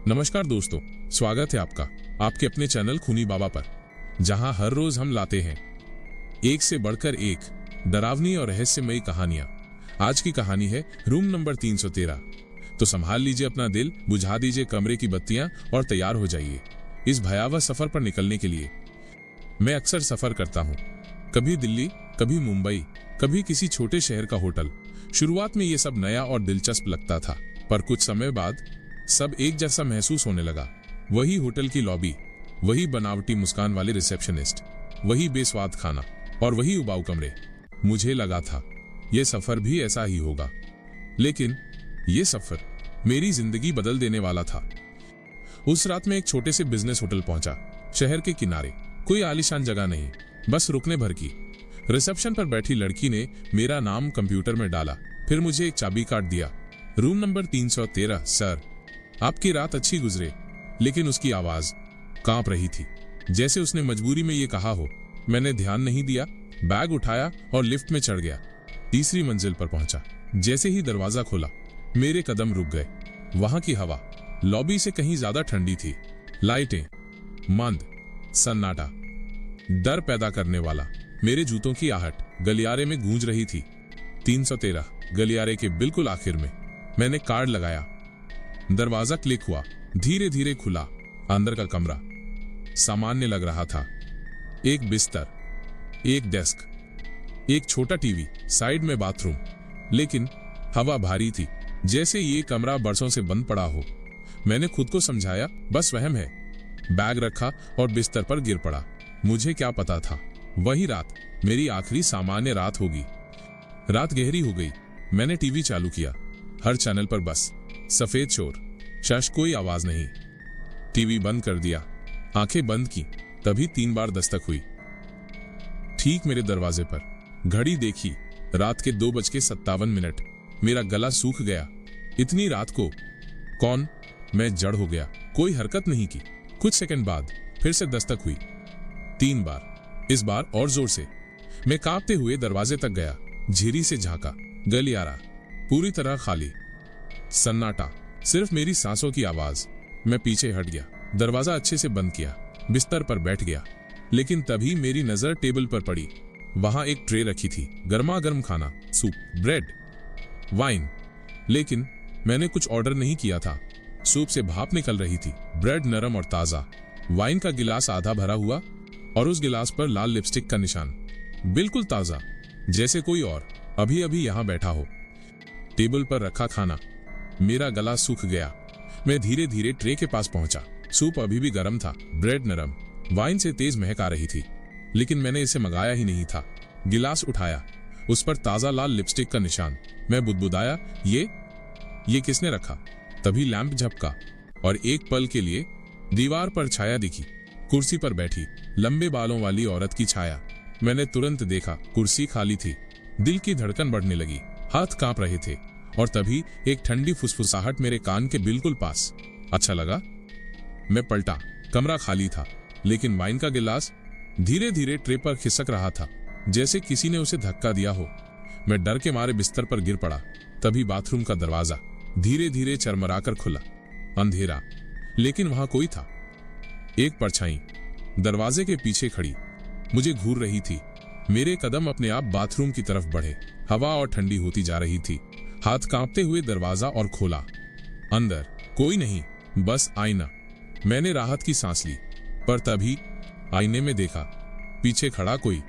नमस्कार दोस्तों, स्वागत है आपका आपके अपने चैनल खूनी बाबा पर, जहां हर रोज हम लाते हैं एक से बढ़कर एक डरावनी और रहस्यमयी कहानियां। आज की कहानी है रूम नंबर 313। तो संभाल लीजिए अपना दिल, बुझा दीजिए कमरे की बत्तियां और तैयार हो जाइए इस भयावह सफर पर निकलने के लिए। मैं अक्सर सफर करता हूं, कभी दिल्ली, कभी मुंबई, कभी किसी छोटे शहर का होटल। शुरुआत में ये सब नया और दिलचस्प लगता था, पर कुछ समय बाद सब एक जैसा महसूस होने लगा। वही होटल की लॉबी, वही बनावटी मुस्कान वाले रिसेप्शनिस्ट, वही बेस्वाद खाना और वही उबाऊ कमरे। मुझे लगा था यह सफर भी ऐसा ही होगा, लेकिन यह सफर मेरी जिंदगी बदल देने वाला था। उस रात में एक छोटे से बिजनेस होटल पहुंचा, शहर के किनारे, कोई आलीशान जगह नहीं, बस रुकने भर की। रिसेप्शन पर बैठी लड़की ने मेरा नाम कंप्यूटर में डाला, फिर मुझे एक चाबी कार्ड दिया। रूम नंबर 313 सर, आपकी रात अच्छी गुजरे। लेकिन उसकी आवाज कांप रही थी, जैसे उसने मजबूरी में ये कहा हो। मैंने ध्यान नहीं दिया, बैग उठाया और लिफ्ट में चढ़ गया। तीसरी मंजिल पर पहुंचा। जैसे ही दरवाजा खोला, मेरे कदम रुक गए। वहां की हवा लॉबी से कहीं ज्यादा ठंडी थी। लाइटें मंद, सन्नाटा, डर पैदा करने वाला। मेरे जूतों की आहट गलियारे में गूंज रही थी। 313 गलियारे के बिल्कुल आखिर में। मैंने कार्ड लगाया, दरवाजा क्लिक हुआ, धीरे धीरे खुला। अंदर का कमरा सामान्य लग रहा था। एक बिस्तर, एक डेस्क, एक छोटा टीवी, साइड में बाथरूम। लेकिन हवा भारी थी, जैसे ये कमरा बरसों से बंद पड़ा हो। मैंने खुद को समझाया, बस वहम है। बैग रखा और बिस्तर पर गिर पड़ा। मुझे क्या पता था, वही रात मेरी आखिरी सामान्य रात होगी। रात गहरी हो गई। मैंने टीवी चालू किया। हर चैनल पर बस सफेद शोर, शश, कोई आवाज नहीं। टीवी बंद कर दिया, आंखें बंद की। तभी 3 बार दस्तक हुई, ठीक मेरे दरवाजे पर। घड़ी देखी, रात के 2:57। मेरा गला सूख गया। इतनी रात को कौन? मैं जड़ हो गया। कोई हरकत नहीं की। कुछ सेकंड बाद फिर से दस्तक हुई, 3 बार, इस बार और जोर से। मैं कांपते हुए दरवाजे तक गया, झिरी से झांका। गलियारा पूरी तरह खाली, सन्नाटा, सिर्फ मेरी सांसों की आवाज। मैं पीछे हट गया, दरवाजा अच्छे से बंद किया, बिस्तर पर बैठ गया। लेकिन तभी मेरी नजर टेबल पर पड़ी। वहां एक ट्रे रखी थी, गर्मा गर्म खाना, सूप, ब्रेड, वाइन। लेकिन मैंने कुछ ऑर्डर नहीं किया था। सूप से भाप निकल रही थी, ब्रेड नरम और ताजा, वाइन का गिलास आधा भरा हुआ और उस गिलास पर लाल लिपस्टिक का निशान, बिल्कुल ताजा, जैसे कोई और अभी अभी यहां बैठा हो। टेबल पर रखा खाना। मेरा गला सूख गया। मैं धीरे धीरे ट्रे के पास पहुंचा। सूप अभी भी गर्म था, ब्रेड नरम, वाइन से तेज महक आ रही थी। लेकिन मैंने इसे मंगाया ही नहीं था। गिलास उठाया, उस पर ताजा लाल लिपस्टिक का निशान। मैं बुदबुदाया, ये किसने रखा? तभी लैंप झपका और एक पल के लिए दीवार पर छाया दिखी। कुर्सी पर बैठी लंबे बालों वाली औरत की छाया। मैंने तुरंत देखा, कुर्सी खाली थी। दिल की धड़कन बढ़ने लगी, हाथ कांप रहे थे। और तभी एक ठंडी फुसफुसाहट मेरे कान के बिल्कुल पास। अच्छा लगा। मैं पलटा, कमरा खाली था, लेकिन वाइन का गिलास धीरे धीरे ट्रे पर खिसक रहा था, जैसे किसी ने उसे धक्का दिया हो। मैं डर के मारे बिस्तर पर गिर पड़ा। तभी बाथरूम का दरवाजा धीरे धीरे चरमराकर खुला। अंधेरा, लेकिन वहां कोई था। एक परछाई दरवाजे के पीछे खड़ी मुझे घूर रही थी। मेरे कदम अपने आप बाथरूम की तरफ बढ़े। हवा और ठंडी होती जा रही थी। हाथ कांपते हुए दरवाजा और खोला। अंदर कोई नहीं, बस आईना। मैंने राहत की सांस ली, पर तभी आईने में देखा, पीछे खड़ा कोई,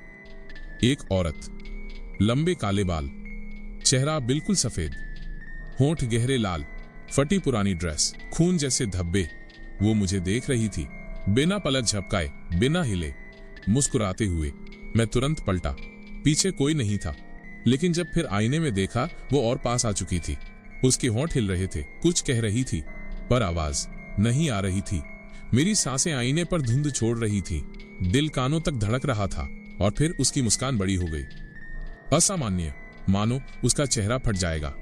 एक औरत, लंबे काले बाल, चेहरा बिल्कुल सफेद, होंठ गहरे लाल, फटी पुरानी ड्रेस, खून जैसे धब्बे। वो मुझे देख रही थी, बिना पलक झपकाए, बिना हिले, मुस्कुराते हुए। मैं तुरंत पलटा, पीछे कोई नहीं था। लेकिन जब फिर आईने में देखा, वो और पास आ चुकी थी। उसके होंठ हिल रहे थे, कुछ कह रही थी, पर आवाज नहीं आ रही थी। मेरी सांसें आईने पर धुंध छोड़ रही थी। दिल कानों तक धड़क रहा था। और फिर उसकी मुस्कान बड़ी हो गई, असामान्य, मानो उसका चेहरा फट जाएगा।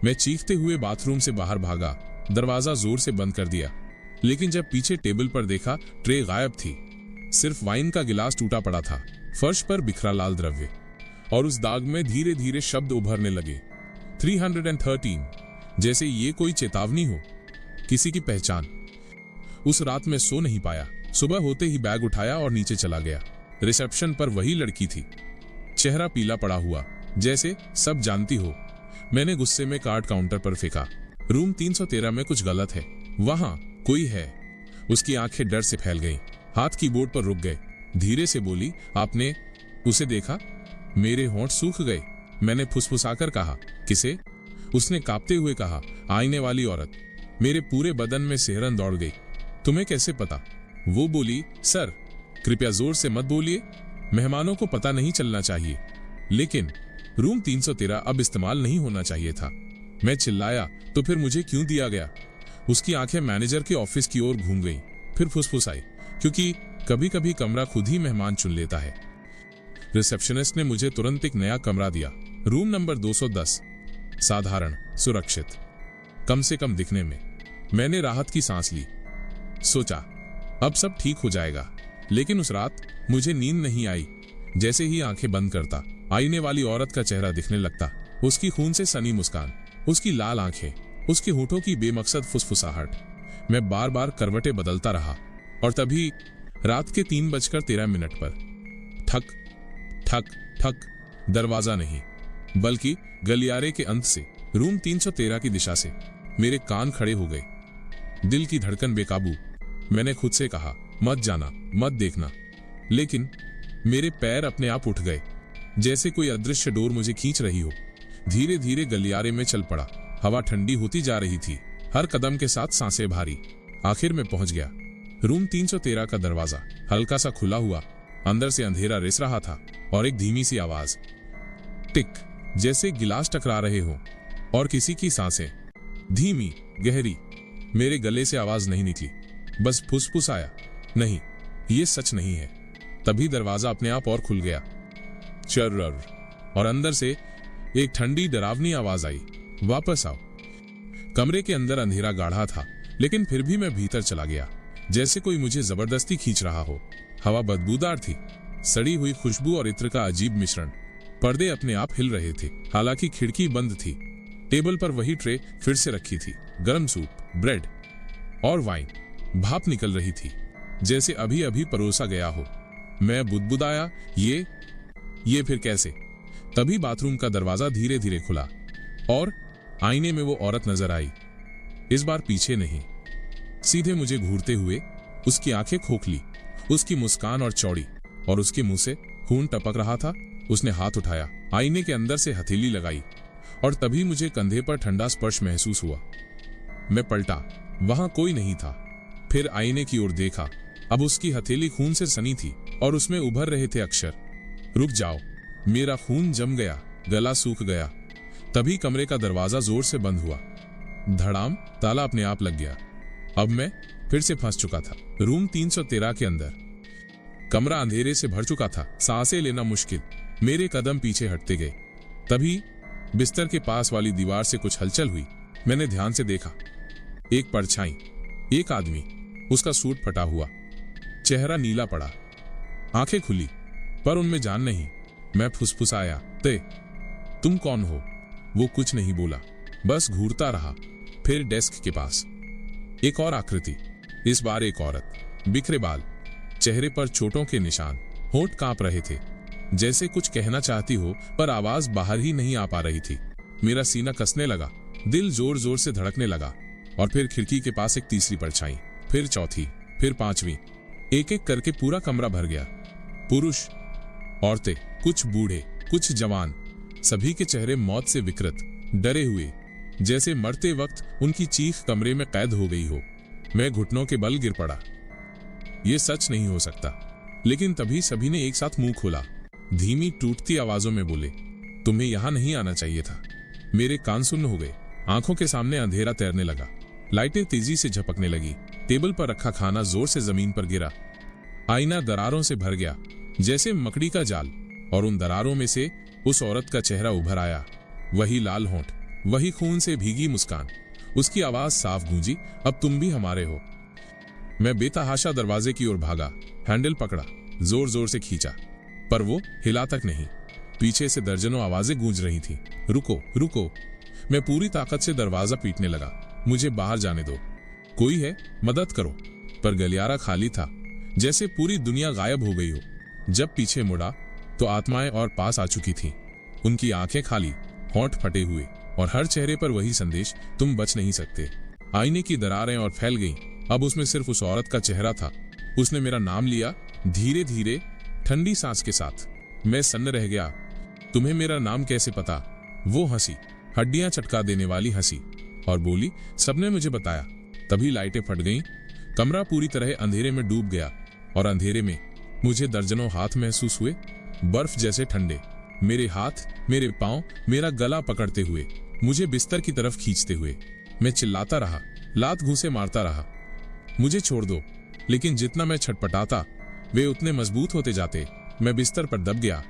मैं चीखते हुए बाथरूम से बाहर भागा, दरवाजा जोर से बंद कर दिया। लेकिन जब पीछे टेबल पर देखा, ट्रे गायब थी। सिर्फ वाइन का गिलास टूटा पड़ा था, फर्श पर बिखरा लाल द्रव्य। और उस दाग में धीरे धीरे शब्द उभरने लगे, 313, जैसे ये कोई चेतावनी हो, किसी की पहचान। उस रात में सो नहीं पाया। सुबह होते ही बैग उठाया और नीचे चला गया। रिसेप्शन पर वही लड़की थी, चेहरा पीला पड़ा हुआ, जैसे सब जानती हो। मैंने गुस्से में कार्ड काउंटर पर फेंका। रूम 313 में कुछ गलत है, वहां कोई है। उसकी आंखें डर से फैल गईं, हाथ कीबोर्ड पर रुक गए। धीरे से बोली, आपने उसे देखा? मेरे होंठ सूख गए। मैंने फुसफुसाकर कहा, किसे? उसने कांपते हुए कहा, आईने वाली औरत। मेरे पूरे बदन में सिहरन दौड़ गई। तुम्हें कैसे पता? वो बोली, सर कृपया जोर से मत बोलिए, मेहमानों को पता नहीं चलना चाहिए। लेकिन रूम 313 अब इस्तेमाल नहीं होना चाहिए था। मैं चिल्लाया, तो फिर मुझे क्यों दिया गया? उसकी आंखें मैनेजर के ऑफिस की ओर घूम गईं, फिर फुसफुसाई, क्योंकि कभी कभी कमरा खुद ही मेहमान चुन लेता है। रिसेप्शनिस्ट ने मुझे तुरंत एक नया कमरा दिया, रूम नंबर 210, साधारण, सुरक्षित, कम से कम दिखने में। मैंने राहत की सांस ली, सोचा अब सब ठीक हो जाएगा। लेकिन उस रात मुझे नींद नहीं आई। जैसे ही आंखें बंद करता, आईने वाली औरत का चेहरा दिखने लगता। उसकी खून से सनी मुस्कान, उसकी लाल आंखें, उसके होठों की बेमकसद फुसफुसाहट। मैं बार बार करवटें बदलता रहा और तभी रात के 3:13 पर ठक ठक ठक, दरवाजा नहीं बल्कि गलियारे के अंत से, रूम 313 की दिशा से मेरे कान खड़े हो गए। दिल की धड़कन बेकाबू। मैंने खुद से कहा, मत जाना, मत देखना। लेकिन मेरे पैर अपने आप उठ गए, जैसे कोई अदृश्य डोर मुझे खींच रही हो। धीरे धीरे गलियारे में चल पड़ा। हवा ठंडी होती जा रही थी, हर कदम के साथ सांसें भारी। आखिर में पहुंच गया। रूम 313 का दरवाजा हल्का सा खुला हुआ, अंदर से अंधेरा रिस रहा था और एक धीमी सी आवाज, टिक, जैसे गिलास टकरा रहे हो। और किसी की सांसें, धीमी, गहरी। मेरे गले से आवाज नहीं निकली, बस फुसफुस आया, नहीं, ये सच नहीं है। तभी दरवाजा अपने आप और खुल गया, चर्रर, और अंदर से एक ठंडी डरावनी आवाज आई, वापस आओ। कमरे के अंदर अंधेरा गाढ़ा था, लेकिन फिर भी मैं भीतर चला गया, जैसे कोई मुझे जबरदस्ती खींच रहा हो। हवा बदबूदार थी, सड़ी हुई खुशबू और इत्र का अजीब मिश्रण। पर्दे अपने आप हिल रहे थे, हालांकि खिड़की बंद थी। टेबल पर वही ट्रे फिर से रखी थी, गर्म सूप, ब्रेड और वाइन। भाप निकल रही थी, जैसे अभी अभी परोसा गया हो। मैं बुदबुदाया, ये फिर कैसे? तभी बाथरूम का दरवाजा धीरे धीरे खुला और आईने में वो औरत नजर आई। इस बार पीछे नहीं, सीधे मुझे घूरते हुए। उसकी आंखें खोखली, उसकी मुस्कान और चौड़ी, और उसके मुंह से खून टपक रहा था। उसने हाथ उठाया, आईने के अंदर से हथेली लगाई, और तभी मुझे कंधे पर ठंडा स्पर्श महसूस हुआ। मैं पलटा, वहां कोई नहीं था। फिर आईने की ओर देखा। अब उसकी हथेली खून से सनी थी और उसमें उभर रहे थे अक्षर, रुक जाओ। मेरा खून जम गया, गला सूख गया। तभी कमरे का दरवाजा जोर से बंद हुआ, धड़ाम, ताला अपने आप लग गया। अब मैं फिर से फंस चुका था, रूम 313 के अंदर। कमरा अंधेरे से भर चुका था, सांसें लेना मुश्किल। मेरे कदम पीछे हटते गए। तभी बिस्तर के पास वाली दीवार से कुछ हलचल हुई। मैंने ध्यान से देखा, एक परछाई, एक आदमी, उसका सूट फटा हुआ, चेहरा नीला पड़ा, आंखें खुली, पर उनमें जान नहीं। मैं फुसफुसाया, तुम कौन हो? वो कुछ नहीं बोला, बस घूरता रहा। फिर डेस्क के पास एक और आकृति, इस बार एक औरत, बिखरे बाल, चेहरे पर चोटों के निशान, होंठ कांप रहे थे, जैसे कुछ कहना चाहती हो पर आवाज बाहर ही नहीं आ पा रही थी। मेरा सीना कसने लगा, दिल जोर जोर से धड़कने लगा। और फिर खिड़की के पास एक तीसरी परछाई, फिर चौथी, फिर पांचवी। एक एक करके पूरा कमरा भर गया। पुरुष, औरतें, कुछ बूढ़े, कुछ जवान, सभी के चेहरे मौत से विकृत, डरे हुए, जैसे मरते वक्त उनकी चीख कमरे में कैद हो गई हो। मैं घुटनों के बल गिर पड़ा। यह सच नहीं हो सकता। लेकिन तभी सभी ने एक साथ मुंह खोला, धीमी टूटती आवाजों में बोले, तुम्हें यहां नहीं आना चाहिए था। मेरे कान सुन्न हो गए। आंखों के सामने अंधेरा तैरने लगा, लाइटें तेजी से झपकने लगी। टेबल पर रखा खाना जोर से जमीन पर गिरा। आईना दरारों से भर गया, जैसे मकड़ी का जाल, और उन दरारों में से उस औरत का चेहरा उभर आया। वही लाल होंठ, वही खून से भीगी मुस्कान। उसकी आवाज साफ गूंजी, अब तुम भी हमारे हो। मैं बेतहाशा दरवाजे की ओर भागा, हैंडल पकड़ा, जोर जोर से खींचा, पर वो हिला तक नहीं। पीछे से दर्जनों आवाजें गूंज रही थीं, रुको, रुको। मैं पूरी ताकत से दरवाजा पीटने लगा, मुझे बाहर जाने दो, कोई है, मदद करो। पर गलियारा खाली था, जैसे पूरी दुनिया गायब हो गई हो। जब पीछे मुड़ा तो आत्माएं और पास आ चुकी थीं। उनकी आंखें खाली, होंठ फटे हुए और हर चेहरे पर वही संदेश, तुम बच नहीं सकते। आईने की दरारें और फैल गईं। अब उसमें सिर्फ उस औरत का चेहरा था। उसने मेरा नाम लिया, धीरे धीरे, ठंडी सांस के साथ। मैं सन्न रह गया। तुम्हें मेरा नाम कैसे पता? वो हंसी, हड्डियां चटका देने वाली हंसी, और बोली, सबने मुझे बताया। तभी लाइटें फट गईं। कमरा पूरी तरह अंधेरे में डूब गया और अंधेरे में मुझे दर्जनों हाथ महसूस हुए, बर्फ जैसे ठंडे। मेरे हाथ, मेरे पांव, मेरा गला पकड़ते हुए, मुझे बिस्तर की तरफ खींचते हुए। मैं चिल्लाता रहा, लात घूंसे मारता रहा, मुझे छोड़ दो। लेकिन जितना मैं छटपटाता, वे उतने मजबूत होते जाते। मैं बिस्तर पर दब गया,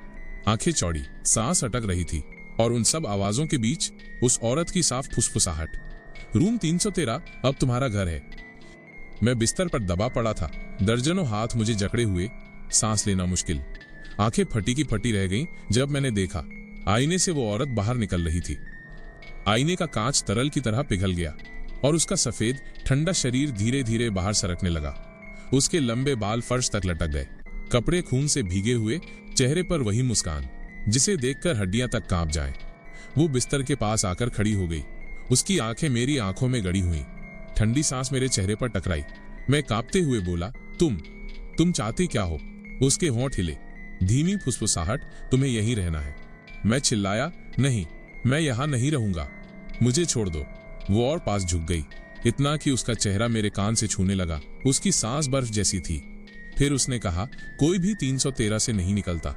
आंखें चौड़ी, सांस अटक रही थी, और उन सब आवाजों के बीच उस औरत की साफ फुसफुसाहट, रूम 313 अब तुम्हारा घर है। मैं बिस्तर पर दबा पड़ा था, दर्जनों हाथ मुझे जकड़े हुए, सांस लेना मुश्किल। आंखें फटी की फटी रह गईं जब मैंने देखा, आईने से वो औरत बाहर निकल रही थी। आईने का कांच तरल की तरह पिघल गया और उसका सफेद ठंडा शरीर धीरे धीरे बाहर सरकने लगा। उसके लंबे बाल फर्श तक लटक गए, कपड़े खून से भीगे हुए, चेहरे पर वही मुस्कान जिसे देखकर हड्डियां तक कांप जाएं। वो बिस्तर के पास आकर खड़ी हो गई, उसकी आंखें मेरी आंखों में गड़ी हुई। ठंडी सांस मेरे चेहरे पर टकराई। मैं कांपते हुए बोला, तुम चाहती क्या हो? उसके होंठ हिले, धीमी फुसफुसाहट, तुम्हें यहीं रहना है। मैं चिल्लाया, नहीं, मैं यहां नहीं रहूंगा, मुझे छोड़ दो। वो और पास झुक गई, इतना कि उसका चेहरा मेरे कान से छूने लगा। उसकी सांस बर्फ जैसी थी। फिर उसने कहा, कोई भी 313 से नहीं निकलता।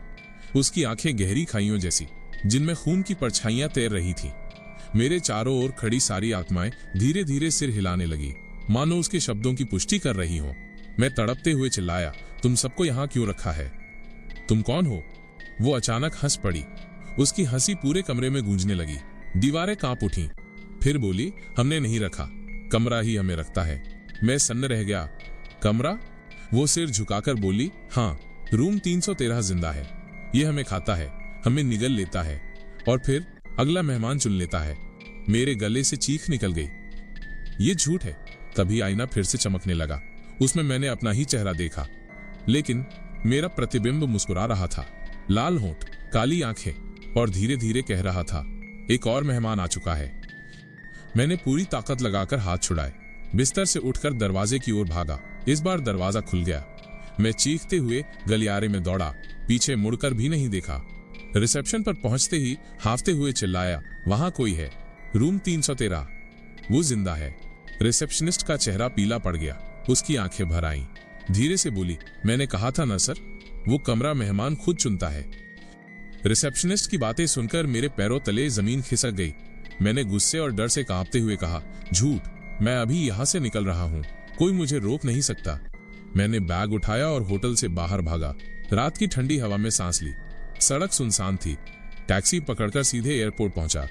उसकी आंखें गहरी खाइयों जैसी, जिनमें खून की परछाइयां तैर रही थीं। मेरे चारों ओर खड़ी सारी आत्माएं धीरे धीरे सिर हिलाने लगी, मानो उसके शब्दों की पुष्टि कर रही हों। मैं तड़पते हुए चिल्लाया, तुम सबको यहां क्यों रखा है? तुम कौन हो? वो अचानक हंस पड़ी। उसकी हंसी पूरे कमरे में गूंजने लगी। दीवारें कांप उठीं। फिर बोली, हमने नहीं रखा, कमरा ही हमें रखता है। मैं सन्न रह गया। कमरा? वो सिर झुकाकर बोली, हाँ, रूम 313 जिंदा है। ये हमें खाता है, हमें निगल लेता है और फिर अगला मेहमान चुन लेता है। मेरे गले से चीख निकल गई। ये झूठ है। तभी आईना फिर से चमकने लगा। उसमें मैंने अपना ही चेहरा देखा, लेकिन मेरा प्रतिबिंब मुस्कुरा रहा था। लाल होंठ, काली आंखें, और धीरे धीरे कह रहा था, एक और मेहमान आ चुका है। मैंने पूरी ताकत लगाकर हाथ छुड़ाए, बिस्तर से उठकर दरवाजे की ओर भागा। इस बार दरवाजा खुल गया। मैं चीखते हुए गलियारे में दौड़ा, पीछे मुड़कर भी नहीं देखा। रिसेप्शन पर पहुंचते ही हाफते हुए चिल्लाया, वहां कोई है, रूम 313, वो जिंदा है। रिसेप्शनिस्ट का चेहरा पीला पड़ गया, उसकी आंखें भर आईं। धीरे से बोली, मैंने कहा था ना सर, वो कमरा मेहमान खुद चुनता है। रिसेप्शनिस्ट की बातें सुनकर मेरे पैरों तले जमीन खिसक गई। मैंने गुस्से और डर से कांपते हुए कहा, झूठ, मैं अभी यहां से निकल रहा हूं, कोई मुझे रोक नहीं सकता। मैंने बैग उठाया और होटल से बाहर भागा। रात की ठंडी हवा में सांस ली। सड़क सुनसान थी। टैक्सी पकड़कर सीधे एयरपोर्ट पहुंचा।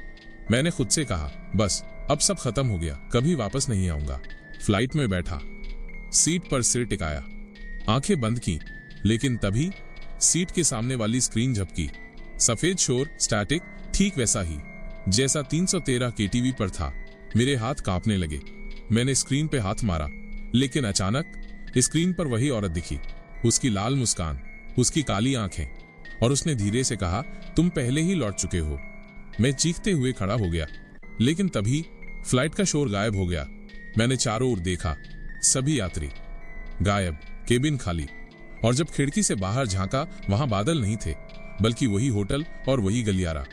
मैंने खुद से कहा, बस अब सब खत्म हो गया, कभी वापस नहीं आऊंगा। फ्लाइट में बैठा, सीट पर सिर टिकाया, आंखें बंद की, लेकिन तभी सीट के सामने वाली स्क्रीन झपकी। सफेद शोर, स्टैटिक, ठीक वैसा ही जैसा 313 के टीवी पर था। मेरे हाथ कांपने लगे। मैंने स्क्रीन पे हाथ मारा, लेकिन अचानक स्क्रीन पर वही औरत दिखी, उसकी लाल मुस्कान, उसकी काली आंखें, और उसने धीरे से कहा, तुम पहले ही लौट चुके हो। मैं चीखते हुए खड़ा हो गया, लेकिन तभी फ्लाइट का शोर गायब हो गया। मैंने चारों ओर देखा, सभी यात्री गायब, केबिन खाली, और जब खिड़की से बाहर झांका, वहां बादल नहीं थे, बल्कि वही होटल और वही गलियारा।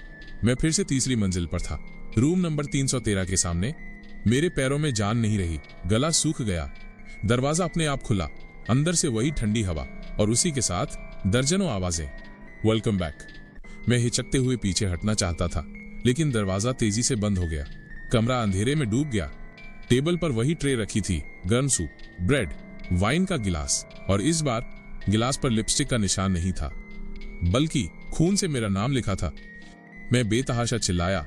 मैं फिर से तीसरी मंजिल पर था, रूम नंबर 313 के सामने। मेरे पैरों में जान नहीं रही, गला सूख गया। दरवाजा अपने आप खुला, अंदर से वही ठंडी हवा और उसी के साथ दर्जनों आवाजें। Welcome back. मैं हिचकते हुए पीछे हटना चाहता था, लेकिन दरवाजा तेजी से बंद हो गया। कमरा अंधेरे में डूब गया। टेबल पर वही ट्रे रखी थी, गर्म सूप, ब्रेड, वाइन का गिलास, और इस बार गिलास पर लिपस्टिक का निशान नहीं था, बल्कि खून से मेरा नाम लिखा था। मैं बेतहाशा चिल्लाया,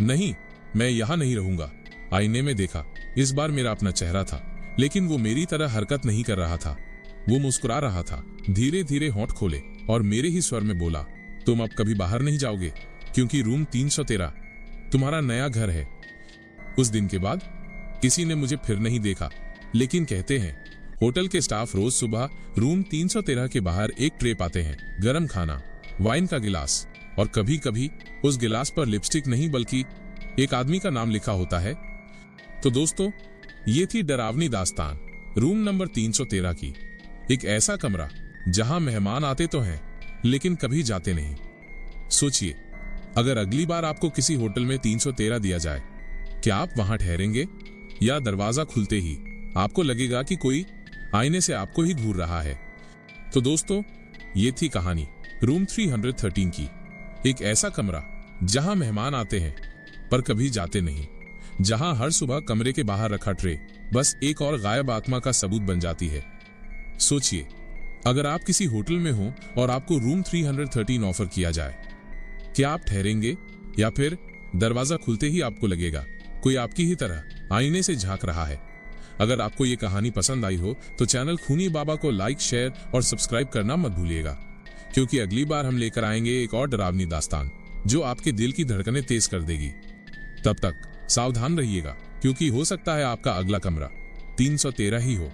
नहीं, मैं यहां नहीं रहूंगा। आईने में देखा, इस बार मेरा अपना चेहरा था, लेकिन वो मेरी तरह हरकत नहीं कर रहा था। वो मुस्कुरा रहा था, धीरे धीरे होंठ खोले और मेरे ही स्वर में बोला, तुम अब कभी बाहर नहीं जाओगे, क्योंकि रूम 313 तुम्हारा नया घर है। उस दिन के बाद किसी ने मुझे फिर नहीं देखा, लेकिन कहते हैं होटल के स्टाफ रोज सुबह रूम 313 के बाहर एक ट्रे पाते हैं, गरम खाना, वाइन का गिलास, और कभी कभी उस गिलास पर लिपस्टिक नहीं बल्कि एक आदमी का नाम लिखा होता है। तो दोस्तों, ये थी डरावनी दास्तान रूम नंबर 313 की। एक ऐसा कमरा जहां मेहमान आते तो हैं लेकिन कभी जाते नहीं। सोचिए, अगर अगली बार आपको किसी होटल में 313 दिया जाए, क्या आप वहां ठहरेंगे या दरवाजा खुलते ही आपको लगेगा कि कोई आईने से आपको ही घूर रहा है? तो दोस्तों, ये थी कहानी रूम 313 की। एक ऐसा कमरा जहां मेहमान आते हैं पर कभी जाते नहीं, जहां हर सुबह कमरे के बाहर रखा ट्रे बस एक और गायब आत्मा का सबूत बन जाती है। सोचिए, अगर आप किसी होटल में हो और आपको रूम 313 ऑफर किया जाए, क्या आप ठहरेंगे या फिर दरवाजा खुलते ही आपको लगेगा कोई आपकी ही तरह आईने से झांक रहा है? अगर आपको ये कहानी पसंद आई हो तो चैनल खूनी बाबा को लाइक, शेयर और सब्सक्राइब करना मत भूलिएगा, क्योंकि अगली बार हम लेकर आएंगे एक और डरावनी दास्तान जो आपके दिल की धड़कनें तेज कर देगी। तब तक सावधान रहिएगा, क्योंकि हो सकता है आपका अगला कमरा 313 ही हो।